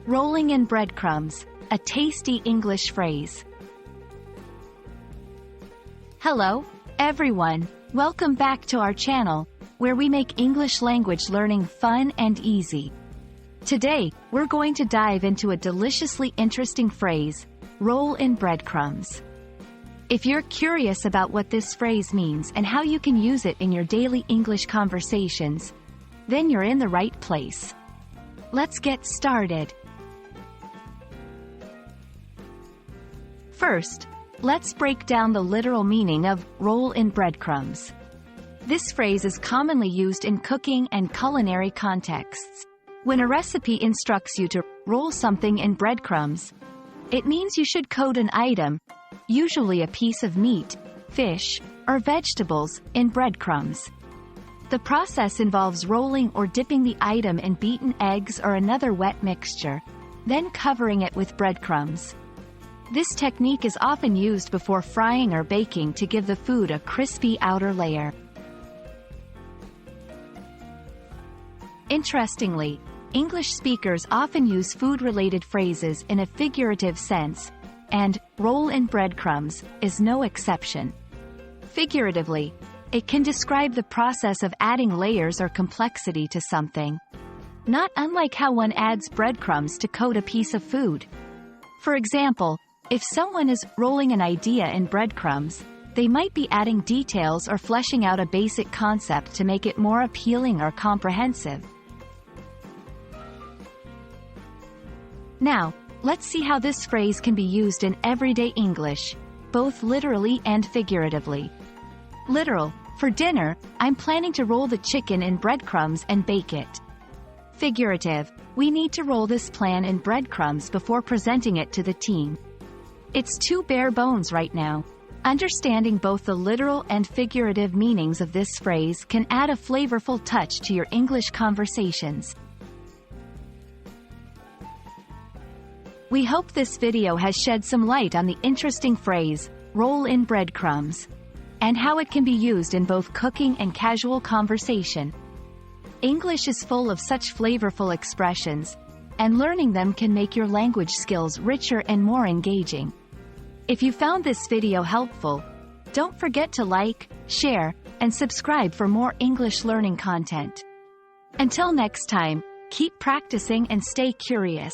Rolling in breadcrumbs, a tasty English phrase. Hello, everyone. Welcome back to our channel, where we make English language learning fun and easy. Today, we're going to dive into a deliciously interesting phrase, roll in breadcrumbs. If you're curious about what this phrase means and how you can use it in your daily English conversations, then you're in the right place. Let's get started. First, let's break down the literal meaning of roll in breadcrumbs. This phrase is commonly used in cooking and culinary contexts. When a recipe instructs you to roll something in breadcrumbs, it means you should coat an item, usually a piece of meat, fish, or vegetables, in breadcrumbs. The process involves rolling or dipping the item in beaten eggs or another wet mixture, then covering it with breadcrumbs. This technique is often used before frying or baking to give the food a crispy outer layer. Interestingly, English speakers often use food-related phrases in a figurative sense, and roll in breadcrumbs is no exception. Figuratively, it can describe the process of adding layers or complexity to something, not unlike how one adds breadcrumbs to coat a piece of food. For example, if someone is rolling an idea in breadcrumbs, they might be adding details or fleshing out a basic concept to make it more appealing or comprehensive. Now, let's see how this phrase can be used in everyday English, both literally and figuratively. Literal: for dinner, I'm planning to roll the chicken in breadcrumbs and bake it. Figurative: we need to roll this plan in breadcrumbs before presenting it to the team. It's too bare bones right now. Understanding both the literal and figurative meanings of this phrase can add a flavorful touch to your English conversations. We hope this video has shed some light on the interesting phrase, roll in breadcrumbs, and how it can be used in both cooking and casual conversation. English is full of such flavorful expressions, and learning them can make your language skills richer and more engaging. If you found this video helpful, don't forget to like, share, and subscribe for more English learning content. Until next time, keep practicing and stay curious.